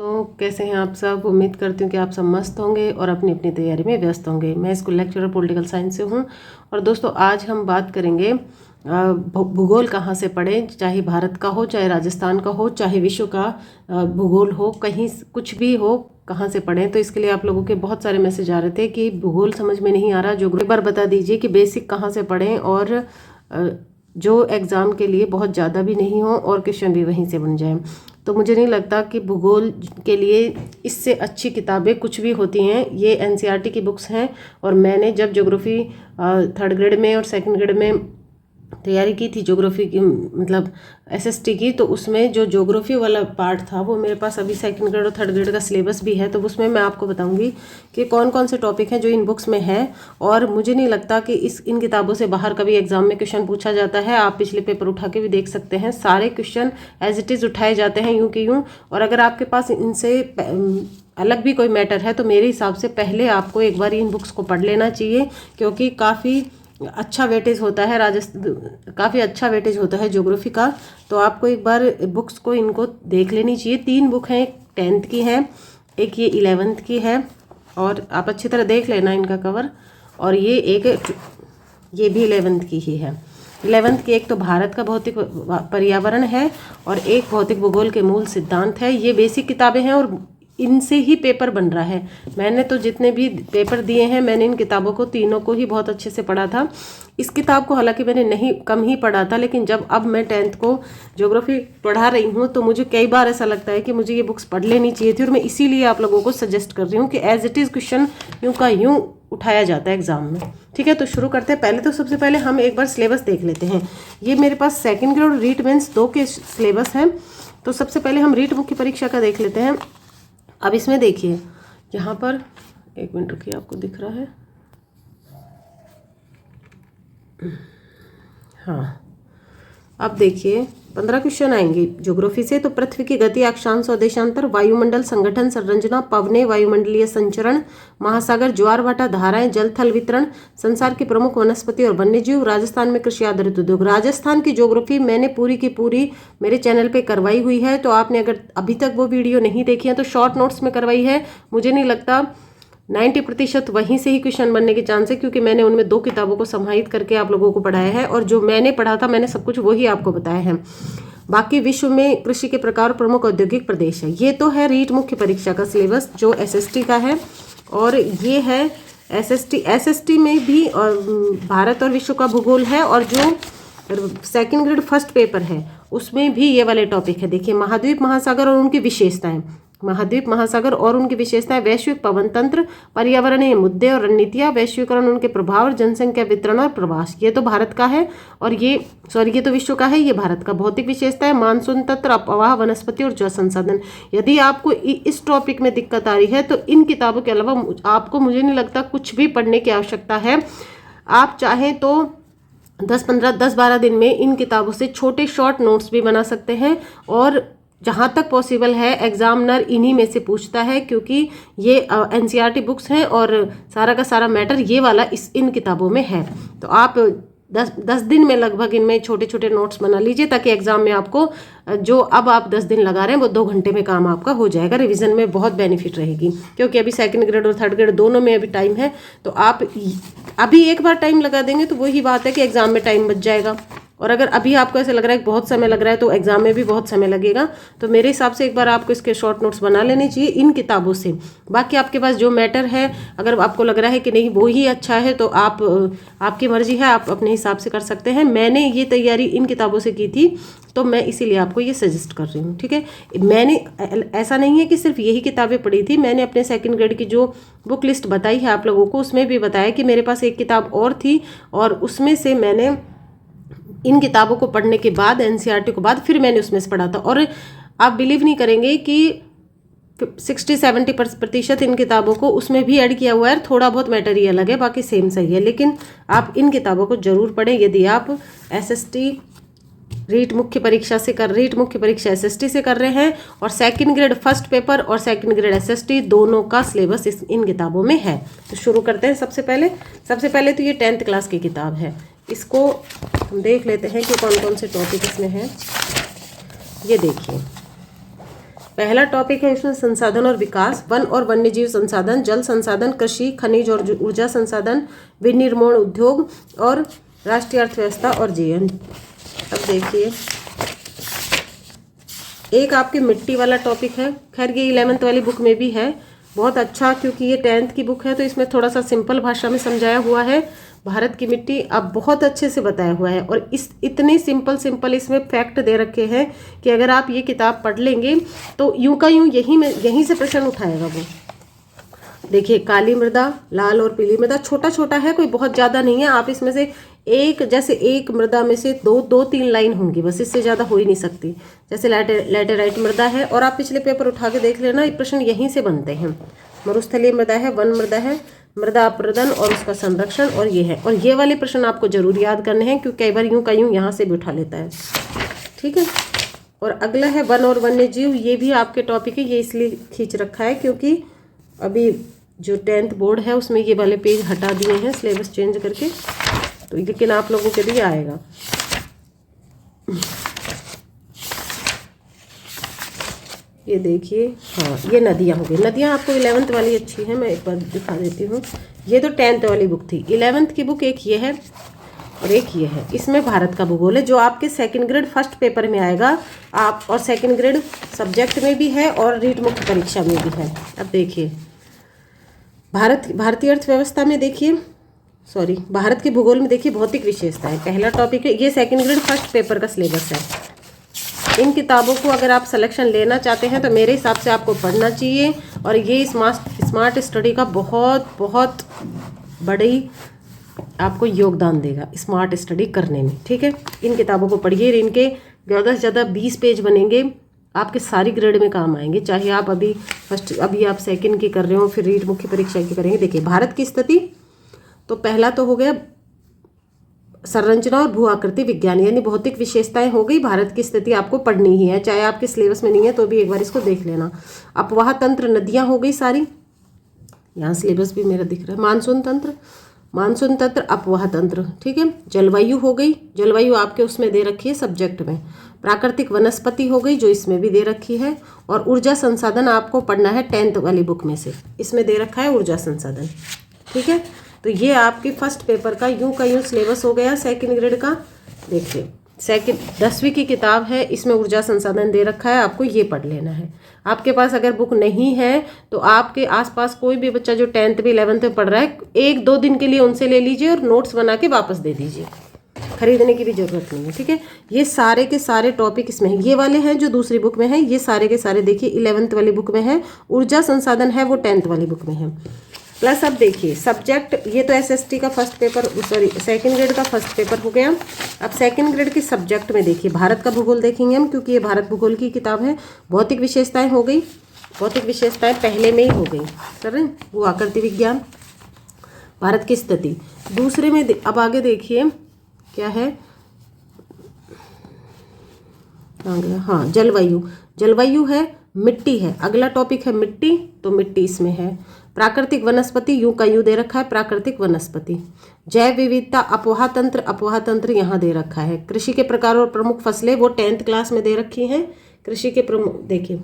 तो कैसे हैं आप सब। उम्मीद करती हूँ कि आप सब मस्त होंगे और अपनी अपनी तैयारी में व्यस्त होंगे। मैं स्कूल लेक्चरर पॉलिटिकल साइंस से हूँ और दोस्तों आज हम बात करेंगे भूगोल कहाँ से पढ़ें, चाहे भारत का हो, चाहे राजस्थान का हो, चाहे विश्व का भूगोल हो, कहीं कुछ भी हो, कहाँ से पढ़ें। तो इसके लिए आप लोगों के बहुत सारे मैसेज आ रहे थे कि भूगोल समझ में नहीं आ रहा, ज्योग्राफी एक बार बता दीजिए कि बेसिक कहाँ से पढ़ें और जो एग्ज़ाम के लिए बहुत ज़्यादा भी नहीं हो और क्वेश्चन भी वहीं से बन जाए। तो मुझे नहीं लगता कि भूगोल के लिए इससे अच्छी किताबें कुछ भी होती हैं। ये एनसीईआरटी की बुक्स हैं और मैंने जब ज्योग्राफी थर्ड ग्रेड में और सेकंड ग्रेड में तैयारी की थी ज्योग्राफी की, मतलब एसएसटी की, तो उसमें जो ज्योग्राफी वाला पार्ट था वो मेरे पास अभी सेकंड ग्रेड और थर्ड ग्रेड का सिलेबस भी है। तो उसमें मैं आपको बताऊंगी कि कौन कौन से टॉपिक हैं जो इन बुक्स में है। और मुझे नहीं लगता कि इन किताबों से बाहर कभी एग्जाम में क्वेश्चन पूछा जाता है। आप पिछले पेपर उठा के भी देख सकते हैं, सारे क्वेश्चन एज इट इज़ उठाए जाते हैं यूं कि यूं। और अगर आपके पास इनसे अलग भी कोई मैटर है तो मेरे हिसाब से पहले आपको एक बार इन बुक्स को पढ़ लेना चाहिए, क्योंकि काफ़ी अच्छा वेटेज होता है काफ़ी अच्छा वेटेज होता है ज्योग्राफी का। तो आपको एक बार बुक्स को इनको देख लेनी चाहिए। 3 बुक हैं, एक 10th की है, एक ये 11th की है, और आप अच्छी तरह देख लेना इनका कवर। और ये भी 11th की ही है। 11th की एक तो भारत का भौतिक पर्यावरण है और एक भौतिक भूगोल के मूल सिद्धांत है। ये बेसिक किताबें हैं और इनसे ही पेपर बन रहा है। मैंने तो जितने भी पेपर दिए हैं मैंने इन किताबों को तीनों को ही बहुत अच्छे से पढ़ा था। इस किताब को हालांकि मैंने कम ही पढ़ा था, लेकिन जब अब मैं 10th को ज्योग्राफी पढ़ा रही हूँ तो मुझे कई बार ऐसा लगता है कि मुझे ये बुक्स पढ़ लेनी चाहिए थी। और मैं इसीलिए आप लोगों को सजेस्ट कर रही हूँ कि एज इट इज़ क्वेश्चन यूँ का यूँ उठाया जाता है एग्जाम में। ठीक है, तो शुरू करते हैं। पहले तो सबसे पहले हम एक बार सिलेबस देख लेते हैं। ये मेरे पास सेकेंड ग्रेड और रीट मेंस 2 के सिलेबस हैं। तो सबसे पहले हम रीट मुख्य परीक्षा का देख लेते हैं। अब इसमें देखिए, यहाँ पर एक मिनट रुकिए, आपको दिख रहा है? हाँ, अब देखिए 15 क्वेश्चन आएंगे ज्योग्राफी से। तो पृथ्वी की गति, अक्षांश और देशांतर, वायुमंडल संगठन संरचना, पवने, वायुमंडलीय संचरण, महासागर, ज्वार भाटा, धाराएं, जल थल वितरण, संसार की प्रमुख वनस्पति और वन्यजीव, राजस्थान में कृषि आधारित उद्योग। राजस्थान की ज्योग्राफी मैंने पूरी की पूरी मेरे चैनल पे करवाई हुई है। तो आपने अगर अभी तक वो वीडियो नहीं देखी है तो शॉर्ट नोट्स में करवाई है। मुझे नहीं लगता 90% वहीं से ही क्वेश्चन बनने के चांस है, क्योंकि मैंने उनमें 2 किताबों को समाहित करके आप लोगों को पढ़ाया है और जो मैंने पढ़ा था मैंने सब कुछ वही आपको बताया है। बाकी विश्व में कृषि के प्रकार, प्रमुख औद्योगिक प्रदेश है। ये तो है रीट मुख्य परीक्षा का सिलेबस जो एसएसटी का है। और ये है एसएसटी में भी भारत और विश्व का भूगोल है। और जो सेकेंड ग्रेड फर्स्ट पेपर है उसमें भी ये वाले टॉपिक है। देखिए, महाद्वीप महासागर और उनकी विशेषताएं, महाद्वीप महासागर और उनकी विशेषताएं, वैश्विक पवन तंत्र, पर्यावरणीय मुद्दे और रणनीतियां, वैश्वीकरण, उनके प्रभाव, जनसंख्या वितरण और प्रवास। ये तो भारत का है और ये तो विश्व का है, ये भारत का। भौतिक विशेषताएं, मानसून तंत्र, अपवाह, वनस्पति और जल संसाधन। यदि आपको इस टॉपिक में दिक्कत आ रही है तो इन किताबों के अलावा आपको, मुझे नहीं लगता, कुछ भी पढ़ने की आवश्यकता है। आप चाहें तो 10-12 दिन में इन किताबों से छोटे शॉर्ट नोट्स भी बना सकते हैं। और जहाँ तक पॉसिबल है एग्जामिनर इन्हीं में से पूछता है, क्योंकि ये एनसीईआरटी बुक्स हैं और सारा का सारा मैटर ये वाला इन किताबों में है। तो आप 10 दिन में लगभग इनमें छोटे छोटे नोट्स बना लीजिए, ताकि एग्जाम में आपको जो अब आप 10 दिन लगा रहे हैं वो 2 घंटे में काम आपका हो जाएगा। रिवीजन में बहुत बेनिफिट रहेगी, क्योंकि अभी सेकंड ग्रेड और थर्ड ग्रेड दोनों में अभी टाइम है। तो आप अभी एक बार टाइम लगा देंगे तो वही बात है कि एग्जाम में टाइम बच जाएगा। और अगर अभी आपको ऐसा लग रहा है बहुत समय लग रहा है तो एग्जाम में भी बहुत समय लगेगा। तो मेरे हिसाब से एक बार आपको इसके शॉर्ट नोट्स बना लेने चाहिए इन किताबों से। बाकी आपके पास जो मैटर है, अगर आपको लग रहा है कि नहीं वो ही अच्छा है तो आपकी मर्जी है, आप अपने हिसाब से कर सकते हैं। मैंने ये तैयारी इन किताबों से की थी तो मैं इसीलिए आपको ये सजेस्ट कर रही हूँ। ठीक है, मैंने ऐसा नहीं है कि सिर्फ यही किताबें पढ़ी थी, मैंने अपने सेकंड ग्रेड की जो बुक लिस्ट बताई है आप लोगों को उसमें भी बताया कि मेरे पास एक किताब और थी और उसमें से मैंने इन किताबों को पढ़ने के बाद, एनसीईआरटी के बाद, फिर मैंने उसमें से पढ़ा था। और आप बिलीव नहीं करेंगे कि 60-70% इन किताबों को उसमें भी ऐड किया हुआ है। थोड़ा बहुत मैटर ही अलग है, बाकी सेम सही है। लेकिन आप इन किताबों को जरूर पढ़ें यदि आप एसएसटी रीट मुख्य परीक्षा एसएसटी से कर रहे हैं और सेकंड ग्रेड फर्स्ट पेपर और सेकंड ग्रेड एसएसटी दोनों का सिलेबस इन किताबों में है। तो शुरू करते हैं। सबसे पहले तो ये 10th क्लास की किताब है। इसको हम देख लेते हैं कि कौन कौन से टॉपिक इसमें हैं। ये देखिए, पहला टॉपिक है इसमें संसाधन और विकास, वन और वन्यजीव संसाधन, जल संसाधन, कृषि, खनिज और ऊर्जा संसाधन, विनिर्माण उद्योग और राष्ट्रीय अर्थव्यवस्था और जीवन। अब देखिए एक आपकी मिट्टी वाला टॉपिक है, खैर ये 11th वाली बुक में भी है, बहुत अच्छा, क्योंकि ये 10th की बुक है तो इसमें थोड़ा सा सिंपल भाषा में समझाया हुआ है। भारत की मिट्टी अब बहुत अच्छे से बताया हुआ है और इस इतने सिंपल इसमें फैक्ट दे रखे हैं कि अगर आप ये किताब पढ़ लेंगे तो यूं का यूं यहीं से प्रश्न उठाएगा वो। देखिए काली मृदा, लाल और पीली मृदा, छोटा छोटा है, कोई बहुत ज़्यादा नहीं है। आप इसमें से एक मृदा में से दो तीन लाइन होंगी बस, इससे ज़्यादा हो ही नहीं सकती। जैसे लैटेराइट मृदा है, और आप पिछले पेपर उठा के देख लेना, ये प्रश्न यहीं से बनते हैं। मरुस्थलीय मृदा है, वन मृदा है, मृदा अपरदन और उसका संरक्षण, और ये है। और ये वाले प्रश्न आपको जरूर याद करने हैं क्योंकि कई बार यूं का यूं यहाँ से भी उठा लेता है, ठीक है। और अगला है वन और वन्य जीव, ये भी आपके टॉपिक है, ये इसलिए खींच रखा है क्योंकि अभी जो 10th बोर्ड है उसमें ये वाले पेज हटा दिए हैं सिलेबस चेंज करके, तो लेकिन आप लोगों के लिए आएगा। ये देखिए, हाँ ये नदियाँ हो गई। नदियाँ आपको 11th वाली अच्छी है, मैं एक बार दिखा देती हूँ। ये तो 10th वाली बुक थी। 11th की बुक एक ये है और एक ये है, इसमें भारत का भूगोल है जो आपके 2nd ग्रेड फर्स्ट पेपर में आएगा आप, और 2nd ग्रेड सब्जेक्ट में भी है और रीट मुख्य परीक्षा में भी है। अब देखिए भारतीय अर्थव्यवस्था में देखिए, भारत के भूगोल में देखिए भौतिक विशेषताएं, पहला टॉपिक है। ये 2nd ग्रेड फर्स्ट पेपर का सिलेबस है। इन किताबों को अगर आप सिलेक्शन लेना चाहते हैं तो मेरे हिसाब से आपको पढ़ना चाहिए, और ये स्मार्ट स्टडी का बहुत बड़ी आपको योगदान देगा स्मार्ट स्टडी करने में, ठीक है। इन किताबों को पढ़िए, इनके ज़्यादा से ज़्यादा 20 पेज बनेंगे, आपके सारी ग्रेड में काम आएंगे, चाहे आप अभी आप 2nd की कर रहे हो फिर रीट मुख्य परीक्षा की करेंगे। देखिए भारत की स्थिति, तो पहला तो हो गया संरचना और भू आकृति विज्ञान, यानी भौतिक विशेषताएं हो गई। भारत की स्थिति आपको पढ़नी ही है, चाहे आपके सिलेबस में नहीं है तो भी एक बार इसको देख लेना। अपवाह तंत्र, नदियां हो गई सारी, यहाँ सिलेबस भी मेरा दिख रहा है। मानसून तंत्र, अपवाह तंत्र, ठीक है। जलवायु हो गई, जलवायु आपके उसमें दे रखी है सब्जेक्ट में। प्राकृतिक वनस्पति हो गई जो इसमें भी दे रखी है, और ऊर्जा संसाधन आपको पढ़ना है 10th वाली बुक में से, इसमें दे रखा है ऊर्जा संसाधन, ठीक है। तो ये आपकी फर्स्ट पेपर का यूं सिलेबस हो गया 2nd ग्रेड का। देखिए 10वीं की किताब है, इसमें ऊर्जा संसाधन दे रखा है, आपको ये पढ़ लेना है। आपके पास अगर बुक नहीं है तो आपके आसपास कोई भी बच्चा जो 10th में 11th में पढ़ रहा है, 1-2 दिन के लिए उनसे ले लीजिए और नोट्स बना के वापस दे दीजिए, खरीदने की भी जरूरत नहीं है, ठीक है। ये सारे के सारे टॉपिक इसमें हैं, ये वाले हैं जो दूसरी बुक में है, ये सारे के सारे देखिए 11th वाली बुक में है। ऊर्जा संसाधन है वो 10th वाली बुक में है। प्लस अब देखिए सब्जेक्ट, ये तो SST का फर्स्ट पेपर, 2nd ग्रेड का फर्स्ट पेपर हो गया। अब 2nd ग्रेड के सब्जेक्ट में देखिए भारत का भूगोल देखेंगे हम, क्योंकि ये भारत भूगोल की किताब है। भौतिक विशेषताएं हो गई, भौतिक विशेषताएं पहले में ही हो गई, कर रहे हैं। वो आकृति विज्ञान, भारत की स्थिति दूसरे में। अब आगे देखिए क्या है, हाँ जलवायु है, मिट्टी है, अगला टॉपिक है मिट्टी, तो मिट्टी इसमें है। प्राकृतिक वनस्पति यूं का यूं दे रखा है, प्राकृतिक वनस्पति। जैव विविधता, अपवाह तंत्र यहाँ दे रखा है। कृषि के प्रकार और प्रमुख फसलें वो 10th क्लास में दे रखी हैं। कृषि के प्रमुख देखिए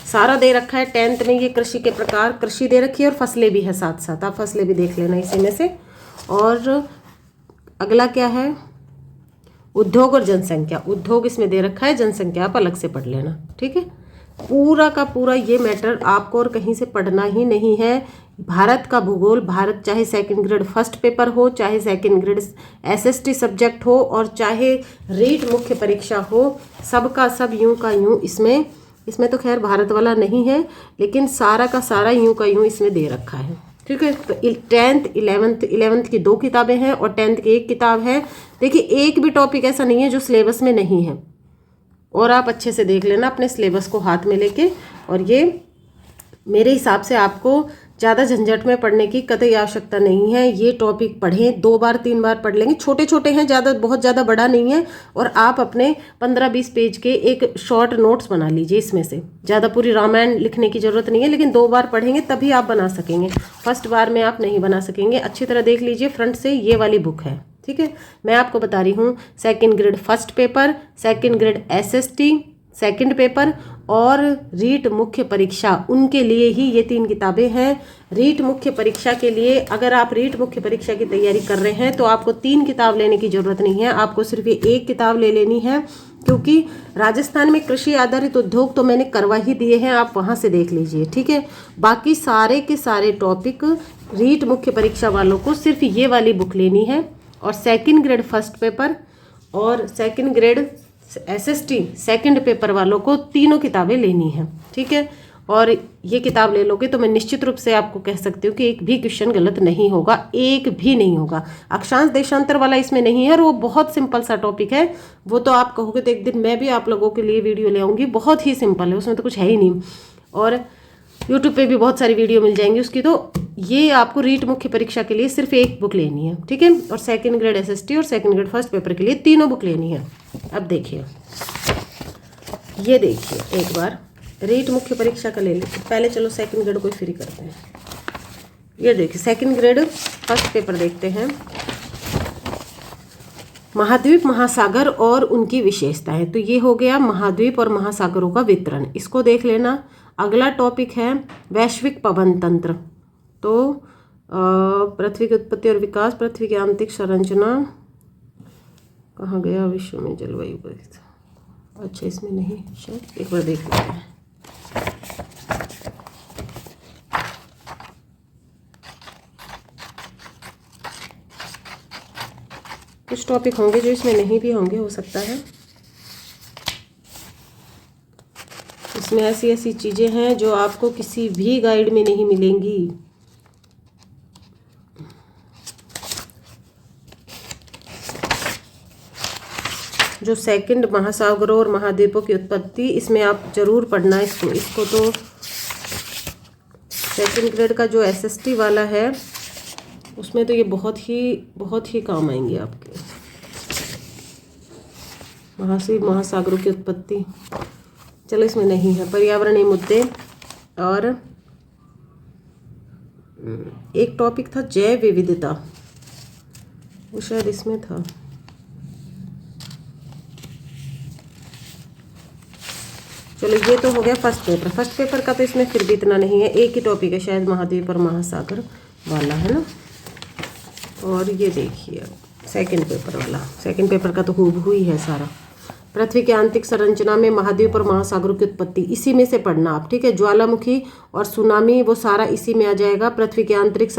सारा दे रखा है 10th में, ये कृषि के प्रकार, कृषि दे रखी है और फसलें भी है साथ साथ, आप फसलें भी देख लेना इसी में से। और अगला क्या है, उद्योग और जनसंख्या, उद्योग इसमें दे रखा है, जनसंख्या आप अलग से पढ़ लेना, ठीक है। पूरा का पूरा ये मैटर आपको और कहीं से पढ़ना ही नहीं है। भारत का भूगोल, भारत चाहे 2nd ग्रेड फर्स्ट पेपर हो, चाहे 2nd ग्रेड SST सब्जेक्ट हो, और चाहे रीट मुख्य परीक्षा हो, सबका सब यूं का यूं इसमें तो खैर भारत वाला नहीं है, लेकिन सारा का सारा यूं का यूं इसमें दे रखा है, ठीक है। तो 10th 11th की 2 किताबें हैं और 10th की 1 किताब है। देखिए एक भी टॉपिक ऐसा नहीं है जो सिलेबस में नहीं है, और आप अच्छे से देख लेना अपने सिलेबस को हाथ में लेके। और ये मेरे हिसाब से आपको ज़्यादा झंझट में पढ़ने की कतई आवश्यकता नहीं है। ये टॉपिक पढ़ें, 2 बार 3 बार पढ़ लेंगे, छोटे छोटे हैं, बहुत ज़्यादा बड़ा नहीं है। और आप अपने 15-20 पेज के एक शॉर्ट नोट्स बना लीजिए इसमें से, ज़्यादा पूरी रामायण लिखने की ज़रूरत नहीं है, लेकिन 2 बार पढ़ेंगे तभी आप बना सकेंगे, फर्स्ट बार में आप नहीं बना सकेंगे। अच्छी तरह देख लीजिए फ्रंट से, ये वाली बुक है, ठीक है। मैं आपको बता रही हूँ 2nd grade first paper, 2nd grade SST 2nd paper, और रीट मुख्य परीक्षा, उनके लिए ही ये 3 किताबें हैं। रीट मुख्य परीक्षा के लिए अगर आप रीट मुख्य परीक्षा की तैयारी कर रहे हैं तो आपको 3 किताब लेने की ज़रूरत नहीं है, आपको सिर्फ ये 1 किताब ले लेनी है, क्योंकि राजस्थान में कृषि आधारित उद्योग तो मैंने करवा ही दिए हैं, आप वहाँ से देख लीजिए, ठीक है। बाकी सारे के सारे टॉपिक रीट मुख्य परीक्षा वालों को सिर्फ ये वाली बुक लेनी है, और सेकंड ग्रेड फर्स्ट पेपर और second grade SST second paper वालों को तीनों किताबें लेनी है, ठीक है। और ये किताब ले लोगे तो मैं निश्चित रूप से आपको कह सकती हूँ कि एक भी क्वेश्चन गलत नहीं होगा, एक भी नहीं होगा। अक्षांश देशांतर वाला इसमें नहीं है, और वो बहुत सिंपल सा टॉपिक है, वो तो आप कहोगे तो एक दिन मैं भी आप लोगों के लिए वीडियो ले आऊँगी, बहुत ही सिंपल है, उसमें तो कुछ है ही नहीं। और यूट्यूब पे भी बहुत सारी वीडियो मिल जाएंगी उसकी। तो ये आपको रीट मुख्य परीक्षा के लिए सिर्फ 1 बुक लेनी है, ठीक है। और सेकंड ग्रेड SST और सेकंड ग्रेड फर्स्ट पेपर के लिए तीनों बुक लेनी है। अब देखिए, ये देखिए एक बार रीट मुख्य परीक्षा का ले लेते, पहले चलो सेकंड ग्रेड को फ्री करते हैं। ये देखिए सेकंड ग्रेड फर्स्ट पेपर देखते हैं, महाद्वीप महासागर और उनकी विशेषताएं। तो ये हो गया महाद्वीप और महासागरों का वितरण, इसको देख लेना। अगला टॉपिक है वैश्विक पवन तंत्र। तो पृथ्वी की उत्पत्ति और विकास, पृथ्वी की आंतरिक संरचना, कहाँ गया, विश्व में जलवायु परिवर्तन, अच्छा इसमें नहीं, शायद एक बार देख लेते हैं। कुछ टॉपिक होंगे जो इसमें नहीं भी होंगे, हो सकता है। इसमें ऐसी ऐसी चीज़ें हैं जो आपको किसी भी गाइड में नहीं मिलेंगी। जो सेकंड महासागरों और महाद्वीपों की उत्पत्ति, इसमें आप जरूर पढ़ना इसको तो सेकंड ग्रेड का जो SST वाला है उसमें तो ये बहुत ही काम आएंगे आपके। महासागरों की उत्पत्ति, चलो इसमें नहीं है। पर्यावरणीय मुद्दे, और एक टॉपिक था जैव विविधता, वो शायद इसमें था। चलो ये तो हो गया फर्स्ट पेपर। फर्स्ट पेपर का तो इसमें फिर भी इतना नहीं है, एक ही टॉपिक है शायद, महाद्वीप और महासागर वाला है ना। और ये देखिए सेकंड पेपर वाला, सेकंड पेपर का तो हूबहू ही है सारा। पृथ्वी की आंतरिक संरचना में महाद्वीप और महासागरों की उत्पत्ति, इसी में से पढ़ना आप, ठीक है। ज्वालामुखी और सुनामी वो सारा इसी में आ जाएगा। पृथ्वी की आंतरिक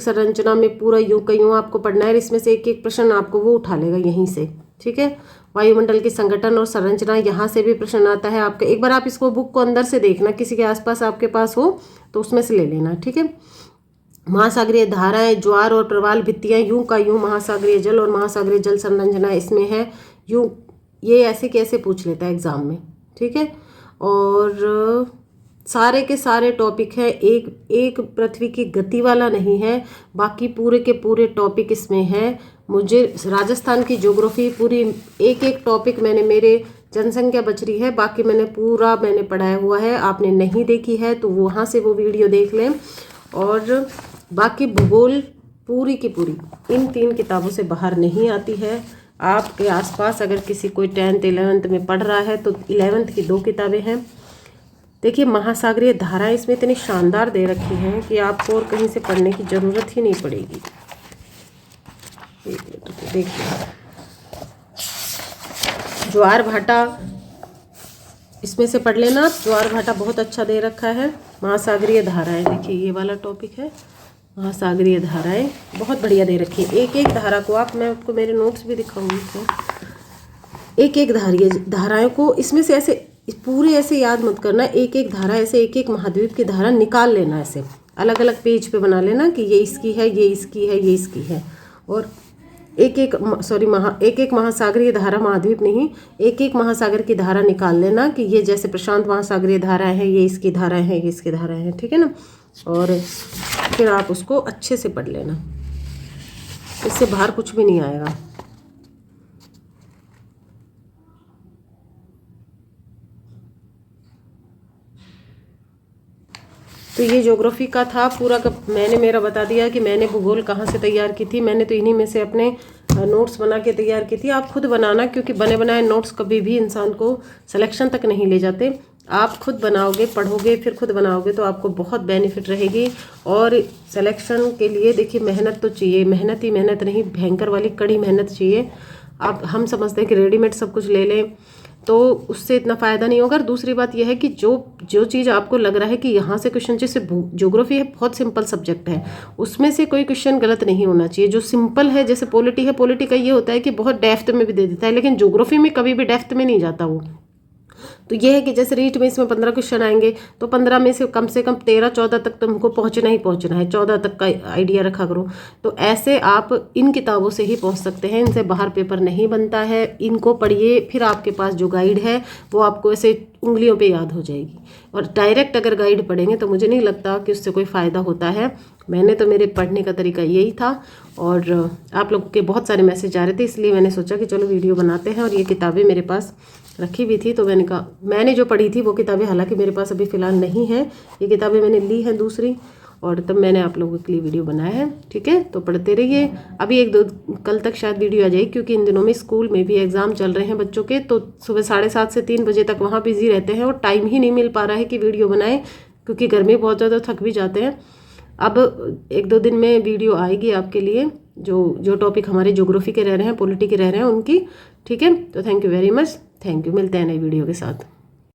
संरचना में पूरा यूं का यूं आपको पढ़ना है, इसमें से एक एक प्रश्न आपको वो उठा लेगा यहीं से, ठीक है। वायुमंडल की संगठन और संरचना, यहाँ से भी प्रश्न आता है आपका। एक बार आप इसको बुक को अंदर से देखना, किसी के आसपास आपके पास हो तो उसमें से ले लेना, ठीक है। महासागरीय धाराएं, ज्वार और प्रवाल भित्तियां, यूं का यूं महासागरीय जल और महासागरीय जल संरचना इसमें है यूं। ये ऐसे कैसे पूछ लेता है एग्जाम में, ठीक है। और सारे के सारे टॉपिक है, एक पृथ्वी की गति वाला नहीं है, बाकी पूरे के पूरे टॉपिक इसमें है। मुझे राजस्थान की ज्योग्राफी पूरी एक टॉपिक मैंने, मेरे जनसंख्या बच रही है, बाकी मैंने पढ़ाया हुआ है। आपने नहीं देखी है तो वहाँ से वो वीडियो देख लें। और बाकी भूगोल पूरी की पूरी इन 3 किताबों से बाहर नहीं आती है। आपके आसपास अगर किसी कोई 10th 11th में पढ़ रहा है तो 11th की 2 किताबें हैं। देखिए महासागरीय धाराएं इसमें इतनी शानदार दे रखी हैं कि आपको और कहीं से पढ़ने की ज़रूरत ही नहीं पड़ेगी। देखिए ज्वार भाटा इसमें से पढ़ लेना, ज्वार भाटा बहुत अच्छा दे रखा है। महासागरीय धाराएं, देखिए ये वाला टॉपिक है, महासागरीय धाराएं बहुत बढ़िया दे रखी है। एक धारा को मैं आपको मेरे नोट्स भी दिखाऊंगी, तो एक धाराओं को इसमें से ऐसे पूरे ऐसे याद मत करना, एक धारा ऐसे एक महाद्वीप की धारा निकाल लेना, ऐसे अलग अलग पेज पे बना लेना कि ये इसकी है, ये इसकी है, ये इसकी है। और एक महासागरीय धारा, महाद्वीप नहीं, एक महासागर की धारा निकाल लेना कि ये जैसे प्रशांत महासागरीय धारा है, ये इसकी धारा है, ये इसकी धारा है, ठीक है ना। और फिर आप उसको अच्छे से पढ़ लेना, इससे बाहर कुछ भी नहीं आएगा। तो ये ज्योग्राफी का था पूरा का, मैंने मेरा बता दिया कि मैंने भूगोल कहाँ से तैयार की थी। मैंने तो इन्हीं में से अपने नोट्स बना के तैयार की थी। आप खुद बनाना, क्योंकि बने बनाए नोट्स कभी भी इंसान को सिलेक्शन तक नहीं ले जाते। आप खुद बनाओगे, पढ़ोगे, फिर खुद बनाओगे तो आपको बहुत बेनिफिट रहेगी। और सिलेक्शन के लिए देखिए मेहनत तो चाहिए, मेहनत ही मेहनत नहीं, भयंकर वाली कड़ी मेहनत चाहिए। हम समझते हैं कि रेडीमेड सब कुछ ले लें तो उससे इतना फ़ायदा नहीं होगा। और दूसरी बात यह है कि जो चीज़ आपको लग रहा है कि यहाँ से क्वेश्चन, जैसे ज्योग्राफी है बहुत सिंपल सब्जेक्ट है, उसमें से कोई क्वेश्चन गलत नहीं होना चाहिए। जो सिंपल है, जैसे पॉलिटी है, पॉलिटी का ये होता है कि बहुत डेप्थ में भी दे देता है, लेकिन ज्योग्राफी में कभी भी डेप्थ में नहीं जाता वो। तो ये है कि जैसे रीट में इसमें 15 क्वेश्चन आएंगे तो 15 में से कम 13-14 तक तुमको पहुंचना ही पहुंचना है, 14 तक का आइडिया रखा करो। तो ऐसे आप इन किताबों से ही पहुंच सकते हैं, इनसे बाहर पेपर नहीं बनता है। इनको पढ़िए, फिर आपके पास जो गाइड है वो आपको ऐसे उंगलियों पे याद हो जाएगी। और डायरेक्ट अगर गाइड पढ़ेंगे तो मुझे नहीं लगता कि उससे कोई फ़ायदा होता है। मैंने तो, मेरे पढ़ने का तरीका यही था और आप लोगों के बहुत सारे मैसेज आ रहे थे, इसलिए मैंने सोचा कि चलो वीडियो बनाते हैं। और ये किताबें मेरे पास रखी हुई थी तो मैंने कहा, मैंने जो पढ़ी थी वो किताबें हालांकि मेरे पास अभी फ़िलहाल नहीं है, ये किताबें मैंने ली हैं दूसरी, और तब मैंने आप लोगों के लिए वीडियो बनाया है। ठीक है, तो पढ़ते रहिए। अभी 1-2 कल तक शायद वीडियो आ जाएगी, क्योंकि इन दिनों में स्कूल में भी एग्ज़ाम चल रहे हैं बच्चों के, तो सुबह 7:30 से 3 बजे तक वहाँ बिजी रहते हैं और टाइम ही नहीं मिल पा रहा है कि वीडियो बनाएं, क्योंकि गर्मी बहुत ज़्यादा, थक भी जाते हैं। अब 1-2 दिन में वीडियो आएगी आपके लिए, जो टॉपिक हमारे ज्योग्राफी के रह रहे हैं, पॉलिटी के रह रहे हैं उनकी। ठीक है, तो thank you very much, thank you. मिलते हैं नई वीडियो के साथ।